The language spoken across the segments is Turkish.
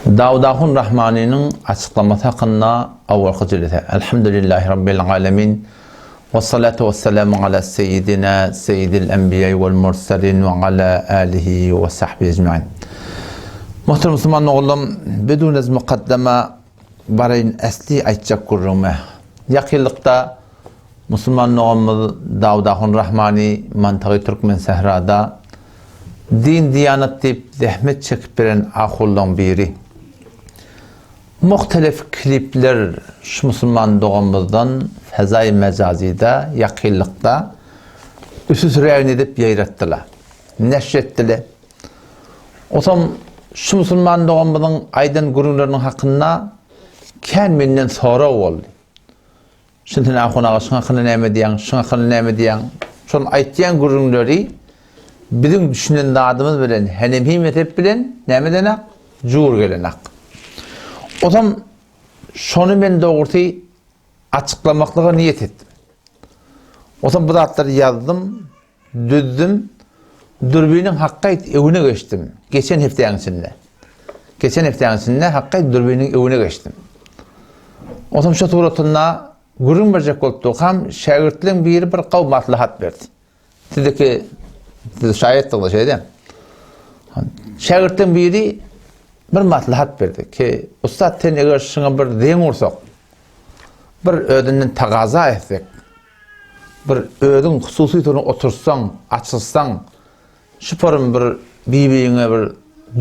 Davudahun Rahmani'nin açıklaması hakkında avvalki cülete. Elhamdülillahi Rabbil alemin. Ve salatu ve selamu ala seyyidina seyyidil enbiya vel mursalin ve ala alihi ve sahbihi ecma'in. Muhterem Müslüman oğlum, bedunez mukaddeme barayın esli aytacak kurrume. Yakillikta Müslüman oğlumuz Davudahun Rahmani mantığı Türkmen Sehra'da din diyanet deyip zahmet çekip veren ahuldan biri. Muhtelif klipler şu Müslüman doğumuzdan fezai mecazide, yakillikta üsüs reyni edip yayrattılar. Neşrettiler. O zaman şu Müslüman doğumuzun aydın gururlarının hakkında kendinden sonra oldu. Şimdi ahuna şuna hakkında ne diyen, şuna hakkında ne diyen, şunun aytlayan gururları bizim düşünen dağıdımız bilen, henemhi mezhep bilen, ne denek? Cuğur gelenek. O zaman şunu ben doğrusu açıklamaklığa niyet ettim. O zaman bu dağıtları yazdım, düzdüm, dürbünün hakkayt evine geçtim. Geçen haftanın içinde hakkayt dürbünün evine geçtim. O zaman şu tuğratında gurun verecek olduğu ham şagirdlerin bir kav maslahat verdi. Sizdeki şayet de şey değil mi? Şagirdlerin biri bir maslahat verdi ki ustad ten eğer şuna bir deyin olsak, bir ödünden taqaza etsek, bir ödün hususi türünü otursan, açılsan, şu form bir birbirine bir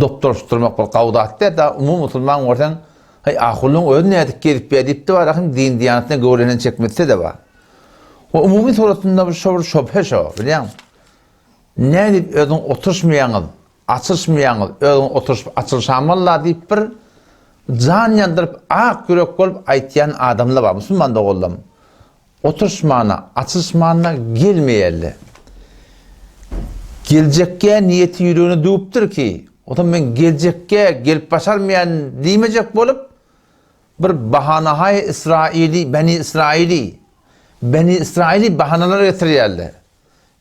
doktorlaştırmak bir kavdat da umum Müslüman ortadan hay ahulun ödün edik gelip edip de var din diyanetine göğrenen çekmetse de var. O umumi suratında bir şüphe şu biliyor musun? Ne deyip ödün oturuşmayanız, açılışmayanız, ödün oturup açılışamalla deyip bir can yandırıp ak yürek olup aytlayan adamlar var. Müslüman da oğlum. Oturuşmağına, açılışmağına gelmeyeli. Gelecekke niyeti yüreğini duyuptur ki, o zaman ben gelecekke gelip başarmayan demeyecek olup bir bahanahay İsraili, Beni İsraili bahanalar getiriyorlar.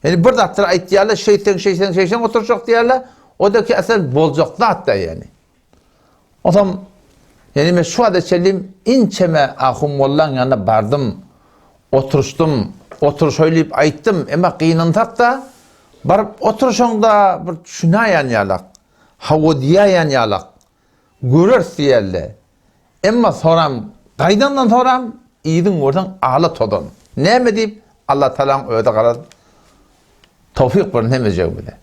Yani bir dakika aytlayalar, şeytan oturacak diyorlar, o da ki asıl bolcaklı hatta yani. O zaman yani ben şu anda çelim inçeme ahum mollan yanına bardım, oturuş söyleyip ayttım ama kıyınantak da barıp oturuşunda bir şuna yanyalak, havodiya yanyalak, görür siyerle. Ama soram, kaydandan soram, iyidin oradan ağla todun. Ne mi deyip Allah Teala'nın öde karar tevfik var ne mecek bile.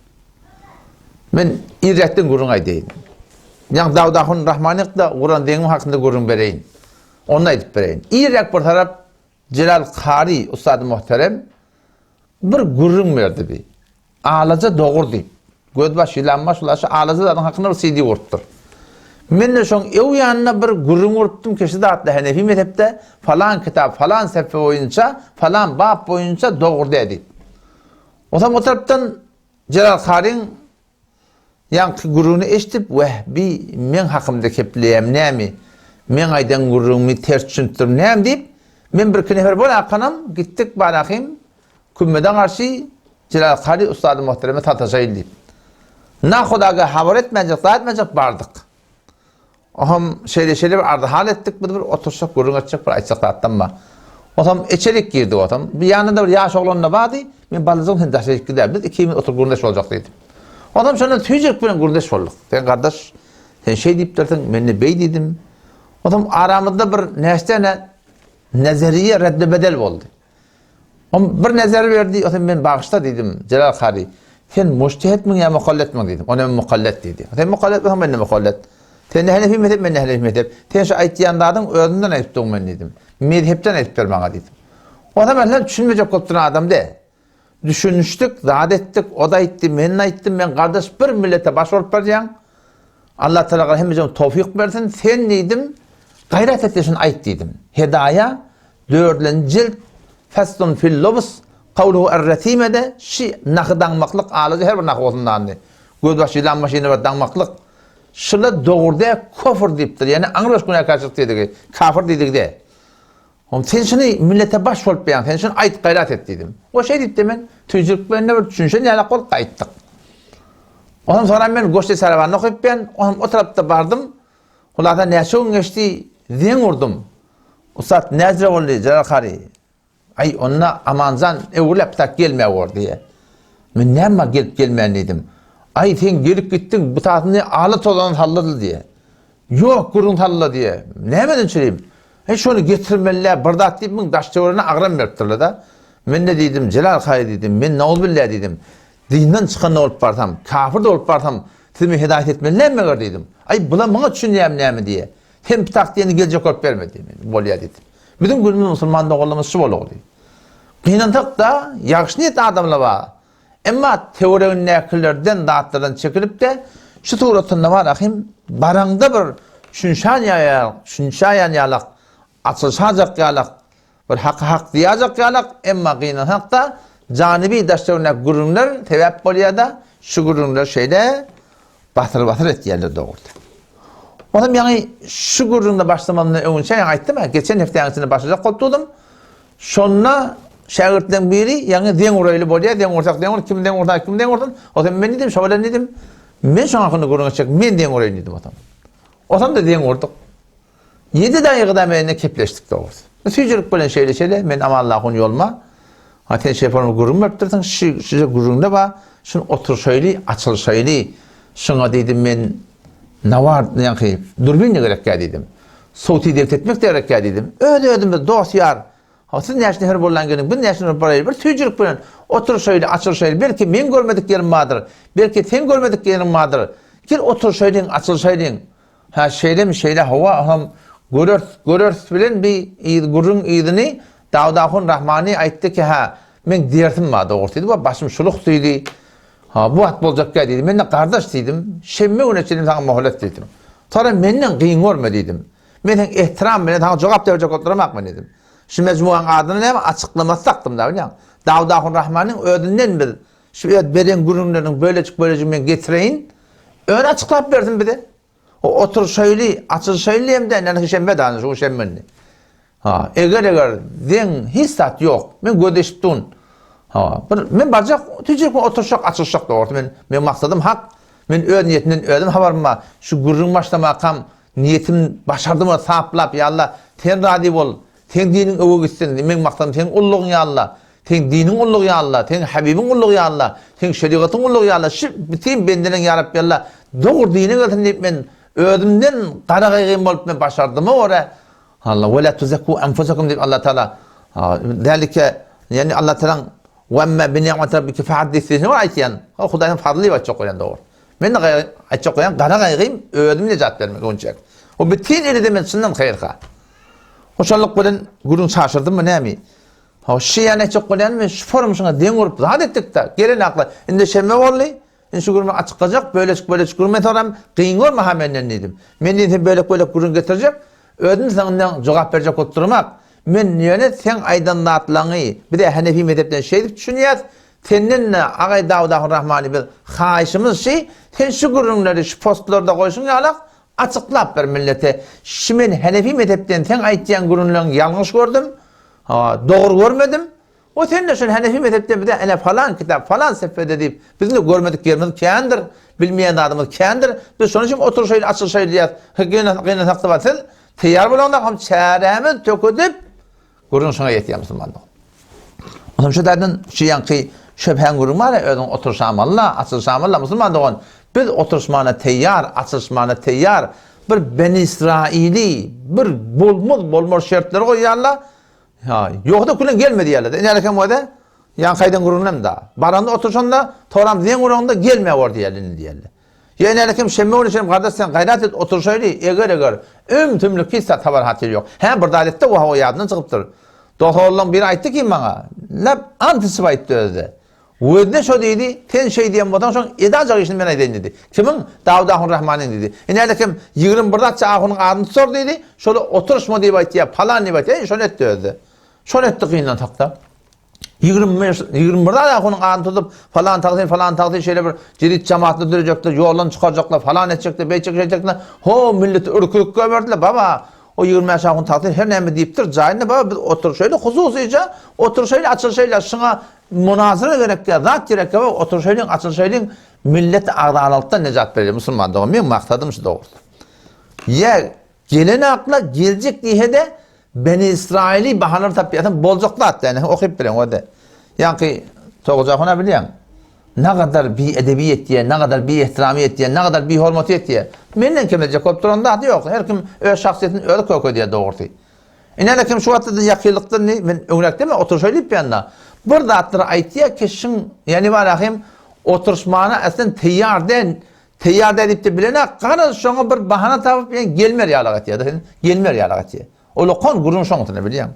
Ben irretten gurun aydayım. Yani Davudahun Rahmanik da Kur'an deyin hakkında gurun vereyim. Onu edip vereyim. İrrek bir taraf Celal Kari Ustad-ı Muhterem bir gurun verdi bir. Ağlaca doğur deyip. Gözbaşı ilanmaş ulaşı ağlaca da hakkında bir CD vurttur. Ben de son ev yanına bir gurun vurttum keşi dağıttı. Hanefi mezhepte falan kitap, falan sefer boyunca, falan bab boyunca doğur dedi. O zaman o taraftan Celal Kari'nin yani gurunu eşitip vehbi men hakkımda kepleyem ne mi? Men aydan gurunumu ters çüntürüm ne mi deyip men bir knefer böyle akanam gittik balakim kümmeden karşı Celal Kari Ustad-ı Muhterem'e tatacayım deyip. Na Khudaga haber etmeyecek, daha etmeyecek bardık. Oham şeyle bir ardı hal ettik bir otursak gurun açacak bir açacak atlanma. O zaman içerik girdi o zaman. Bir yanında bir yaş oğlanla vardı. Ben balıcığım sen daşacak gider. Biz 2 yıl otur gurundaş olacak dedim. O adam sonra tüyecek benim gurundaş olduk. Ben kardeş sen şey deyip derdin ben ne bey dedim. O adam aramızda bir neştene nezeriye reddebedel oldu. O bir nezer verdi. O zaman ben bağışta dedim Celal Kari. Sen müştehet mi ya mukallet mi dedim. Ona mukallet dedi. Sen mukallet mi ben de mukallet. Sen ne Hanefi mezhep ben de Hanefi mezhep. Sen şu aytlayanlardan özünden ayıptın ben dedim. Mezhepten ayıp vermeye dedim. O zaman ben düşünmeyecek olduğunu adam de. Düşünmüştük, zat ettik, o da etti, ben de ettim, ben kardeş bir millete baş olup vereceğim. Allah Teala hemimize tevfik versin, sen neydim? Gayret ettiğin ayet dedim. Hedaya, 4. cilt, Feslun fil lobus, kavluhu er-retimede, nakı danmaklık, ağlıcı her bir nakı olsundan de. Gözbaşı ilan başına bir danmaklık. Şöyle doğruda kofur deyiptir, yani angraş günah karşılık dedik, kafir dedik de. Sen şunu millete baş olup beyan, sen şunu ayet gayret et dedim. O şey deyip de ben tüycülük benimle bir düşünşen yana kol kayıttık. Ondan sonra ben Goşte Saravan'ı okuyup ben o tarafta vardım. Ulada näçe geçti, den urdum. Usat näzre boldy, Celal Kari. Ay onna amanzan öwrüp tak gelme wor diye. Men näme gelip gelmän idim. Ay sen gelip gittin, bu taatını alı tolan halladı diye. Yok gurun halla diye. Nämeden çüreyim? Şonu getirmeler, bardak deyip min daşçılarına ağram veriptirler da. Men ne dedim, Celal Kari dedim, men naul billah dedim. Dinden çıkan olup barsam, kafir de olup barsam, sizmi hidayet etmeler mi gör dedim. Ay bula bana düşünýäm näme diye. Hem tak diyeni gelecek olup vermedi. Bolya dedim. Bütün günümüz Müslümanlık olmamız şu boldy. Kynantak da ýagşy niyet adamlar bar. Emma teoriyany näkillerden dağıtlardan çekilip de şu tuğratında var ahim baranda bir şünşayan yalak açılşacak yalak bir hak diyecek yalak emma kynantak da canibi daşlarına gurunlar tevap bolýar da şu gurunlar şeyde batır etýärler doğurdu. Olam yani şu gurunda başlamamdan öňçe aýtdym ha geçen heftäňisinde başlaýak bolupdum. Şonna şagirdden biri yani den uraýly bolýar, den ortak den kimden ortak kimden ortan. O zaman men dedim, şovalar dedim. Men şoňa hyny guruna çek, men den uraýly dedim otam. Otam da den ortak. 7 daýygyda menne kepleşdik doğru. Süýjürlik bilen şeýle men amallahyň ýolma. Haten şeýparyň gurun beripdirdiň, şu gurunda ba, şunu oturşaýly, açylşaýly. Şoňa dedim men nawar ýa-ni durbin gerek dedim. Sowty devlet etmek gerek dedim. Ödüm dosýar. Siz näşe her bolan gelin, bu näşe barayır bir süýjürlik bilen oturşaýly, açylşaýly, belki men görmedik ýerim bardyr, belki sen görmedik ýerim bardyr. Gel oturşaýlyň, açylşaýlyň. Ha şeýle hawa ham görür bilen bir gurun ýygyny Dawudahun Rahmani aýtdy ki ha men derdim bardy ortady, bu başym şuluk diýdi. Ha bu at boljak dedi. Men de kardeş diýdim. Şemme öneçelim sana moholet dedim. Sonra menden kıyın görme dedim. Menden ihtiram bilen sana jogap berjek oturamak mı dedim. Şu mecmuanın adyny näme açıklaması taktım da bilýän. Dawudahun Rahmanyň ödünden bir şu beren gurunlaryň böylecik men getireyin. Öňe açıklap berdim bir de. O oturşaýly, açylşaýly hem de näme şemme danış o şemmeni. Ha eger den hissat ýok. Men gödeşipdin. Ha, men barjak tüjek oturşak açılşak da orta men maksadım hak. Men öz niýetinden ödüm habarma. Şu gurrun başlamakam niýetim başardymy saplap ya Allah, sen rady bol. Sen diniň öwü gitsin. Men maksadım sen ullugyň ya Allah. Sen diniň ullugy ya Allah. Sen habibiň ullugy ya Allah. Sen şeriatyň ullugy ya Allah. Şu bütün bendeniň ya Rabbi Allah. Dogry dine gelsin diýip men ödümden garagaýgyn bolup men başardym ora. Allah we la tuzakku anfusakum diýip Allah Taala. Dalika yani Allah Taala وَاَمَّا بِنِعْمَةَ رَبِّكَ فَحَدِّثْ diýen aýtýan. O Hudaýyň fadly aýtjak goýan dogry. Men de aýtjak goýan gara gaýgym ödümle jat bermek onçak. O bütün elide men şundan haýyrga. Oşanlyk bilen gurun şaşyrdymy näme? Ha şeýany aýtjak goýan men şu forum şuna deň urup zat etdik da. Gelen akla. Inde şemme bolly. Inde şu gurun açykajak böyleçik gurun metam kıyın görme ha menden dedim. Men dedim böylek gurun getirjek. Ödüm sandan jogap berjek oturmak. Men ýöne sen aýdanlatlaňy bir de Hanefi mezhepden şeýdip düşünýär. Senden Agay Dawudahun Rahmani bir haýyşymyz sen şu gurunlary şu postlarda goýşuň ýalak açyklap ber millete. Şimen Hanefi mezhepden sen aýtýan gurunlaryň ýalňyş gördüm. Ha, dogry görmedim. O sen şu Hanefi mezhepden bir de ene falan kitap falan sefede diýip bizni görmedik ýerimiz kendir, bilmeýän adamyz kendir. Biz şonuň üçin oturşaýly, açylşaýly diýär. Hygiyena sakta batsyl. Teyar bolanda ham çäremi töküdip gurun şuna ýetýär musulmanlyk. Ondan şu dadyn şeýanky şöphän gurun bar, özüň oturşamalla, açylşamalla musulmanlyk. Biz oturşmana teyar, açylşmana teyar bir Beni İsraili bir bolmaz şertleri goýýarlar. Ha, ýokda kulen gelmedi ýerler. Nälekem wada? Ýan kaýdan gurunam da. Baranda oturşanda toram zeň gurunda gelme war diýerler. Yani alekim şemme oluşum kardeş sen gayret et oturşaýly eger ömtümlük hissat habar hatyr ýok. Hem bir daletde o hawa ýadyna çykypdyr. Doktorlaryň biri aýtdy ki maňa, "Lap antisip aýtdy özde." Wede şo diýdi, "Sen şeý diýen bolan şoň edajak işini men aýdyn" dedi. Kimin? Dawudahun Rahmanyň dedi. Yani alekim 21 çağınyň adyny sor dedi. Şol oturuşma diýip aýtdy, falan diýip aýtdy. Şonu etdi özde. Şonu etdi kyndan takda. 21 da onun ağını tutup falan takdir şeyle bir cirit cemaatini dürecekler, yoldan çıkaracaklar, falan edecekler, beyçekecekler. Ho milleti ürkülük gömerdiler baba. O 20 yaşağın takdir her neymi deyiptir. Cahilinde baba biz oturuşayla hususuyca oturuşayla açılışayla şuna münazara gerek ya, zat gerek ya, oturuşayla açılışayla millet ağda aralıkta necat veriyor. Müslüman doğum. Ben maktadım şu doğrusu. Ya gelen akla gelecek diye de Beni İsrail'i bahanar tapıyatın bolcaklı hatta yani okuyup bilen o da. Yani toğucakına biliyen ne kadar bir edebiyet diye, ne kadar bir ihtiramiyet diye, ne kadar bir hürmetiyet diye. Menden kemecek opturanda adı yok. Her kim öyle şahsiyetin öyle koyuyor diye doğurdu. İnanla kim şu hatta yakıylıkta ne ben öğrenek değil mi? Otur söyleyip bir anda. Burada atları aytiya keşin yani var ahim oturuşmağına aslında teyyar edip de bilene karı şuna bir bahana tapıp yani gelmer yalagat ya. Gelmer yalagat ya. Ola kon gurun şoňatyny bilýän.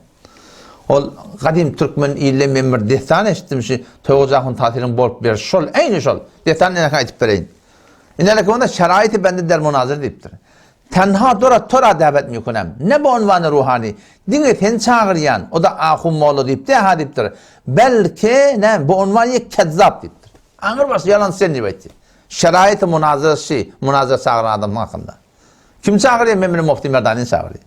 Ol gadim türkmen ille memir destan eşitmişi toýgajak tatilin bolup ber şol eýni şol. Destan näme aýtyp bereýin. Inelek onda şeraýaty bende der munazir diýipdir. Tenha tora davet mi kunem. Ne bu unvanı ruhani. Dine ten çağıryan. O da ahum moğlu diýip de ha diýipdir. Belki ne bu unvanı kezzap diýipdir. Aňyr baş yalan sen diýipdir. Şeraýaty munazir çağıran adam hakkında. Kim çağırýar? Memnun Mufti Merdani çağırýar.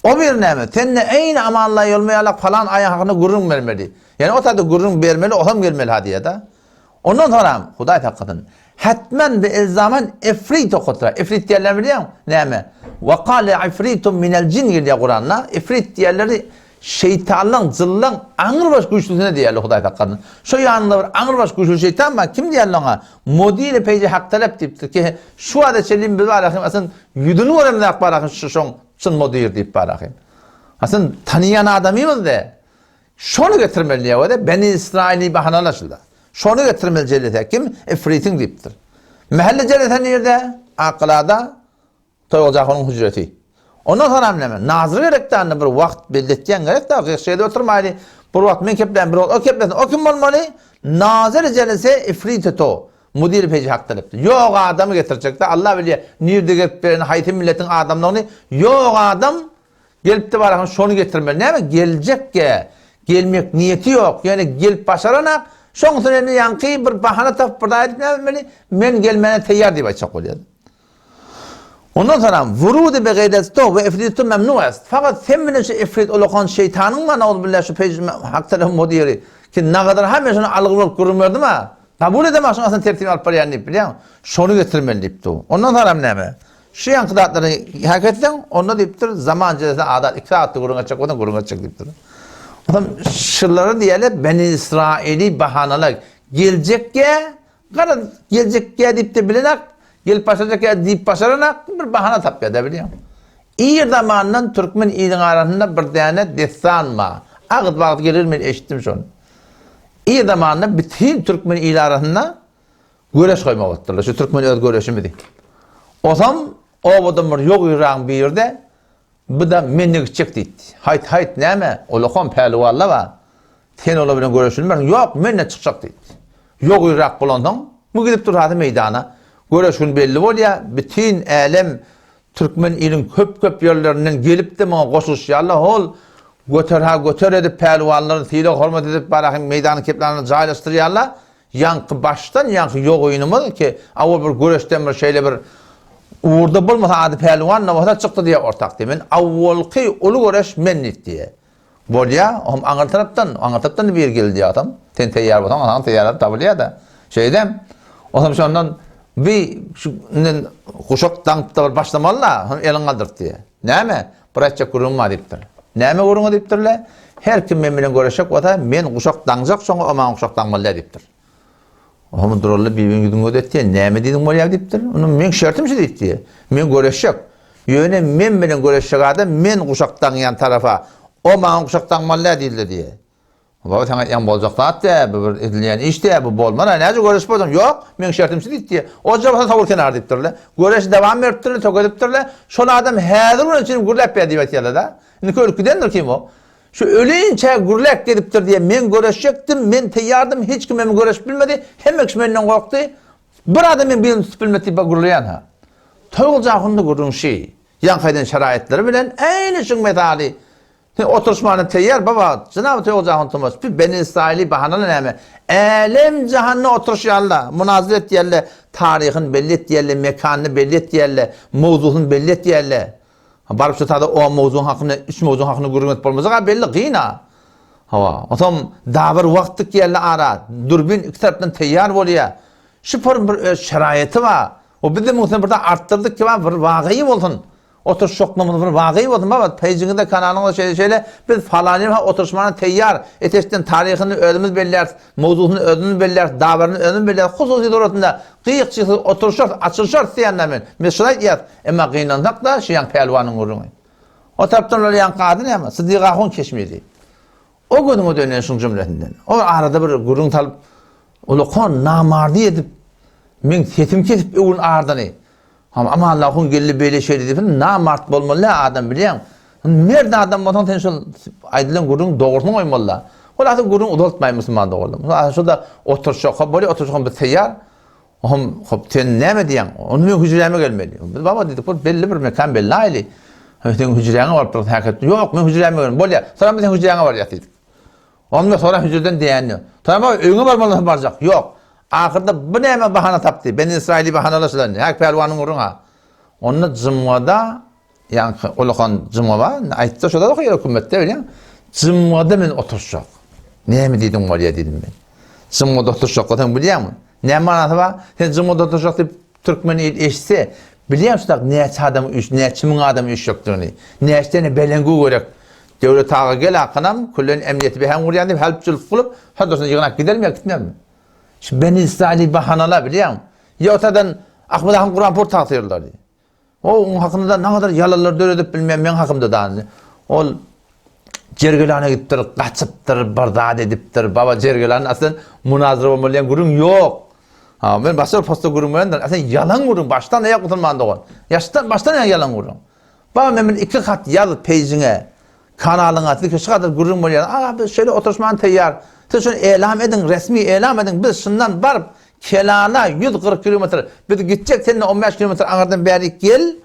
O bir näme? Tenne eýne amanla ýolmaýalak falan aýagyny gurrun bermeli. Yani o tadı gurrun bermeli, olam gelmeli hadiye da. Ondan sonra Hudaý hakykatyn hatmen ve elzaman ifrit okutra. İfrit diýerler bilýär? Näme? Ve qala ifritun minel cin diýär Kur'an'da. İfrit diýerleri şeytanlyň, jyllyň aňyr baş güýçlüsine diýerler Hudaý hakykatyn. Şu ýanynda bir aňyr baş güýçlü şeytan ma kim diýerler ona? Modile peýje hak talep diýipdir ki şu ada çelim bir barahym asyn ýüdüni göremnek barahym şu çyn modir diýip barahym. Asyn tanıyan adamymyz de şonu getirmeli ýa-da Beni İsrail'i bahanalaşyldy. Şonu getirmeli jellete kim? Ifritin diýipdir. Mahalle jellete nerede? Aqlada toýgajak hüjreti. Ondan sonra näme? Nazır gerekdi bir wagt belletýän gerek da şeýde oturmaýly. Bu wagt men keplen bir o keplen o kim bolmaly? Nazır jellese ifrit to. Mudir peýje hak talepdi. Ýok adamy getirjekdi. Allah bilýär. Nirde gelip beren haýty milletin adamlaryny ýok adam gelipdi barahym şonu getirmeli. Näme? Geljekke gelmek niyeti yok. Yani gelip başaranak şoňsy endi ýanky bir bahana tapyp bir aýdyp näme men gelmene teýýar diýip aýtsak bolýar. Ondan sonra vurudu be gayreto ve ifritu memnu est. Fakat sen menen şu ifrit olakan şeytanın mı naud billah şu pej haktalahum modiri ki ne kadar hem şunu algılayıp görünmüyordu ama kabul edemezsin aslında tertip alıp baryan deyip biliyor musun? Şunu getirmeli deyipti o. Ondan sonra näme? Şu yankıdatları hakikaten onda deyiptir zaman cezası adat 2 saatlik gurun açacak odan gurun açacak deyiptir. Adam şılları diyelim Beni İsrail'i bahanalar gelecekke kadar gelecekke deyip de bilenek gelip başlayacak ya deyip başaranak bir bahana tapya da biliyor musun? İyi zamandan Türkmen iyiliğin arasında bir tane desanma. Ağıt vakit gelir mi eşittim şunu. İyi zamanında bütün Türkmen iyiliği arasında göreş koyma vakitlerle. Şu Türkmen öz göreşi mi değil. O zaman o adamlar yok yürüyen bir yerde bu da menlik çek deydi. Hayt neyme? Olakon pehlivallah var. Ten olabilen göreşini ben yok menle çıkacak deydi. Yok yürüyen bulandan bu gidip durardı meydana. Göreşin belli ol ya bütün alem Türkmen ilin köp yerlerinden gelip de bana koşuşyarlar ol götür edip pehlivallarını tiyile hürmet edip barahim meydanı keplerini caylaştırıyarlar. Yankı baştan yankı yok oyunumuz ki avval bir göreşten bir şeyle bir uğurda bulmasa adı pehlivanla vahda çıktı diye ortak demin. Avvalki ulu göreş mennit diye. Bol ya anır taraftan bir geldi diye adam. Ten teyyar batam adam teyyarları tabılıyor da. Şeyden o zaman şundan bir kuşak tankta başlamalılar elin kaldır diye. Näme? Bırakacak kurulma deyiptir. Näme kurulma deyiptirler? Her kim memnun göreşecek o da men kuşak tankacak sonra o man kuşak tankmalı deyiptir. Oğlum dururlar birbirini güdün ödetti. Näme dedim bolýar deyiptir. Onun men şertim şey deyipti. Men göreşecek. Ýöne men bilen göreşecek adam men kuşaktan yan tarafa o man kuşaktan malı diýildi diye. Baba sana yan bolacak da bu edilýän işte bu bolmana näce göreşmedin? Yok men şertim şey deyipti. O jabata tawur kenar deyipdirler. Göreş dewam etdirler, tok edipdirler. Şol adam häzir onun için gurlap diýipdirler da. Indi körküdendir kim o? Şu öleyinçe gurlak dediptir diye men göreşecektim, men teyyardım, hiç kim men göreş bilmedi, hem kişi menden korktu. Bir adam men bilim bilmedi ba gurlayan ha. Toğulcağında gurun şey, yankaydan şeraitleri bilen aynı şun metali. Oturuşmanı teyyar baba, Cenab-ı Toğulcağın tutmaz. Beni İsrail'i bahanalı näme? Alem cihanına oturuşyarlar, münaziret diýerler, tarihin belli diýerler, mekanını belli diýerler, mowzuhun belli diýerler. Barıp şu tada o mowzun hakkında, 3 mowzun hakkında gurmet bolmasa belli gıyna. Hava. Otam da bir wagtlyk ýerle ara, durbin iki tarapdan teýyar bolýar. Şu bir şeraýaty var. O bizde muhtemelen burada arttırdık ki bir wagyi bolsun. oturuş yokluğumuz bir vakı oldu baba. Peycinginde kanalında şeyle biz falaniyim oturuşmanın teyyar eteşten tarihini ödümüz belirler, mevzuunu ödümüz belirler, davarını ödümüz belirler. Hususi doğrultusunda kıyık çıkı oturuşlar, açılışlar diyenler mesela yat. Ama kıyınlansak da şiyan pelvanın uğrunu. O taraftan öyle yan kadın ama Sıddık Akun keşmiydi. O günün o dönen şun cümletinden. O arada bir gurun talıp ulukon namardi edip men tetim kesip öğün ardını. Ama Allah'ın gelli böyle şey dedi. Namart bolmalı adam biliyen. Nerede adam botan tenşol aydılan gurun doğrusunu koymalı. O da gurun udaltmay Müslüman doğru. Şurada oturuşa böyle oturuşa bir teyar. Hop ten ne mi diyen? Onu men hücreme gelmeli. Baba dedik bu belli bir mekan belli aile. Sen hücrene var bir hakikat. Yok men hücreme gelmeli. Bolya. Sonra biz hücrene var yatıydık. Ondan sonra hücreden diyenli. Tamam öğüne varmalı varacak. Yok. Ahırda bu neyme bahana taptı. Ben İsrail'i bahanalaşılan. Hak pelvanın uğruna. Onu cımvada yani olukan cımvada ayıtta şurada da koyuyor hükümette öyle. Cımvada men oturacak. Ne mi dedim var ya dedim ben. Cımvada oturacak. Sen biliyor musun? Ne manası var? Sen cımvada oturacak deyip Türkmeni eşse biliyor musun? Ne adam üç, ne kimin adamı üç yoktuğunu. Ne işlerini belengu görek. Devlet ağa gel akınam. Kulların emniyeti bir hem uğrayan deyip helpçılık kılıp haddosuna yığınak gidelim ya gitmem mi? Şimdi ben İsrail'i bahanalar biliyor musun? Ya ortadan Akmadağ'ın Kur'an port takdirler diye. Onun hakkında ne kadar yalanlar döredip bilmem ben hakkımda da. O cergelana gittir, kaçıptır, bardağı ediptir. Baba cergelanın aslında münazara olmayan gurun yok. Ben başka posta gurun var. Aslında yalan gurun. Baştan neye kutulmandı o? Baştan neye yalan gurun? Baba ben iki kat yazıp peyzine, kanalına, şu kadar gurun var ya. Abi şöyle oturuşman teyyar. Siz şunu elam edin, resmi elam edin. Biz şundan varıp Kelana 140 kilometre. Biz gidecek seninle 15 kilometre anardan beri gel.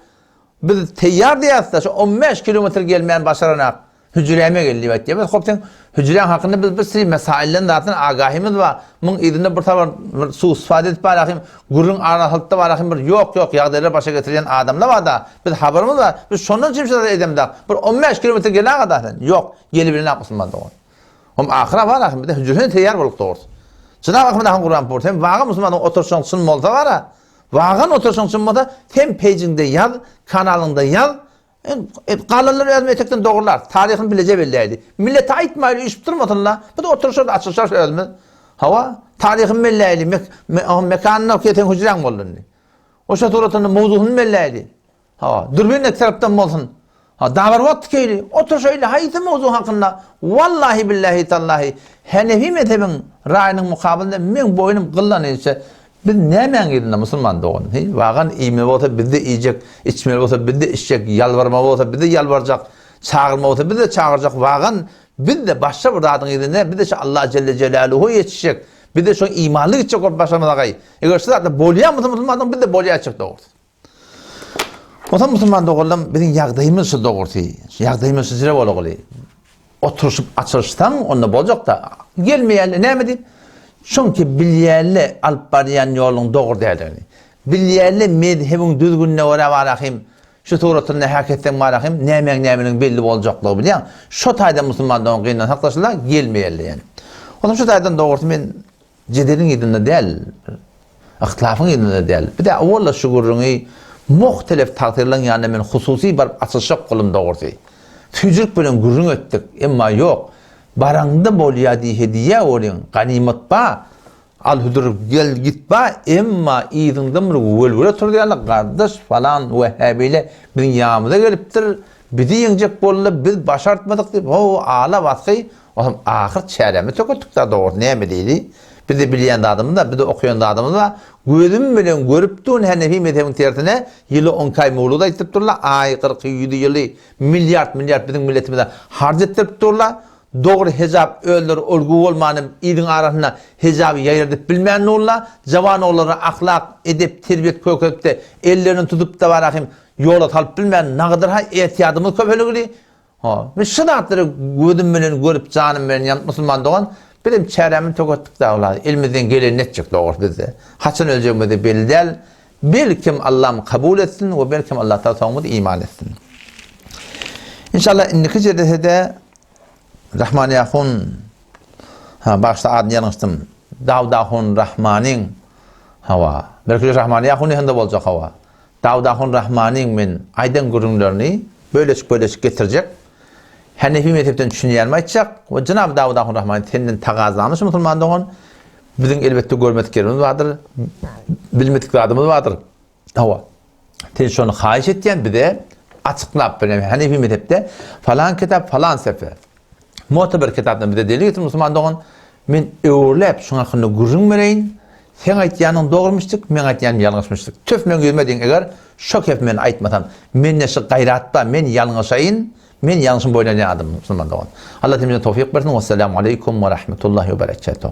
Biz teyyar diyazda şu 15 kilometre gelmeyen başaranak. Hücreme geldi bak diye. Biz kopten hücren hakkında biz sri mesaillen zaten agahimiz var. Bunun idinde bir tavar su istifade edip bırakayım. Gurun aralıkta bırakayım bir yok yağdayla başa getiren adamlar var da. Biz haberimiz var. Biz şundan çimşiler edem de. Bir 15 kilometre gelen kadar. Yok. Gelibirine yapmasın bana doğru. Ahıra var bir de hücrene teyyar bulup doğrusu. Cenab-ı Hakk'ın Kur'an port hem vağa Müslümanın oturuşun sunmolda var ha. Vağın oturuşun sunmolda hem pejinde yaz, kanalında yaz. Kalanları yazma etekten doğrular. Tarihin bileceği belliydi. Millete aitmayla iş bitirmadınlar. Bu da oturuşlar açılışlar söyledim. Hava tarihin belliydi. Mekanına okuyeten hücren oldu. O şatoratının mevzuhunun belliydi. Hava dürbünün ek taraftan olsun. Davar vat keyli. Oturuş öyle hayatı mevzu hakkında. Vallahi billahi tallahi. Hanefi mezhebin rayının mukabilinde men boynum kıllan ise biz ne men gidin Müslüman doğun. Vağan iyme olsa biz de yiyecek, içmeli olsa biz de içecek, yalvarma olsa biz de yalvaracak, çağırma olsa biz de çağıracak. Vağan biz de başka bir adın gidin biz de Allah Celle Celaluhu yetişecek. Biz de şu imanlık içecek olup başlamada gayı. Eğer da bolya Müslüman biz de bolya açık doğru. O da Müslüman doğrulam bizim yağdayımız şu doğrusu. Yağdayımız şu zire oğlu. Oturuşup açılıştan onunla bolacak da gelmeyenle ne mi diyeyim? Çünkü bilyerli alıp barayan yolun doğru değerlerini. Bilyerli medhebin düzgününe oraya varakayım. Şu tuğratın ne hareketten varakayım. Nemenin belli olacaklığı biliyor. Şu tayda Müslümandan kıyından haklaşırlar gelmeyenle yani. O da şu taydan doğrusu ben cedelin gidinde değil. İhtilafın gidinde değil. Bir de oğla şükürünü muhtelif takdirlerin yanında men hususi bir açılışak kolum doğrusu. Tücrük bilen gurrun öttük ama yok. Barangda bolya diye hediye olun. Ganimet ba. Al hüdürüp gel git ba. Ama idindim völvüle tur diyorlar. Kardeş falan vehhabiyle bizim yağımıza geliptir. Bizi yenecek bolla biz başartmadık deyip. O ağla baskı. O ahir çaremi töküttük da doğru. Ne mi deydi? Bir de bilen adamı da bir de okuyan adamı da gözüm bilen görüptüğün Hanefi mezhebin tersine yılı 10 kay mevluda itip durlar. Ay 47 yılı milyar bizim milletimize harcettirip durlar. Doğru hesap öldür olgu olmanın idin arasında hesabı yayırdıp bilmeyen olurlar. Cavan oğulları ahlak edip terbiyet köküp de ellerini tutup da varakayım yola talıp bilmeyen ne kadar ihtiyadımız köpölüğü. Ve şınahtları gözüm bilen görüp canım bilen Müslüman doğan benim çevremi tokattık da olar. Elimizden gelen ne çıktı doğru bize. Haçın öleceğimizi belli değil. Belkim Allah'ım kabul etsin ve belkim Allah Teala'mız iman etsin. İnşallah inniki cedede Rahmaniyahun başta adını yanıştım. Davdahun Rahmanin hava. Belki Rahmaniyahun yanında olacak hava. Davudahun Rahman'ın men aydan gurunlarını böyleşik getirecek. Hanefi mezhepten düşünýärmi aýtjak. O Cenab-ı Davudahun Rahman senden tagazlamış musulmandygyň bizim elbette görmediklerimiz vardır. Bilmedik adımız vardır. Hawa. Sen şonu haýyş etýän bide açıklap bilen Hanefi mezhepde falan kitap falan sefer. Motaber kitapdan bide deli getir musulmandygyň men öwürläp şoňa hynny gurun bereýin. Sen aýtýanyň dogurmuşdyk, men aýtýanym ýalňyşmyşdyk. Töf men görmediň eger şok hep men aýtmasam, men näşe gaýratda men ýalňyşaýyn, men ýalňyşym boýlanýan adam musulmandygyň. Allah temizden tawfik bersin. Assalamu aleykum we rahmetullahi we berekatuh.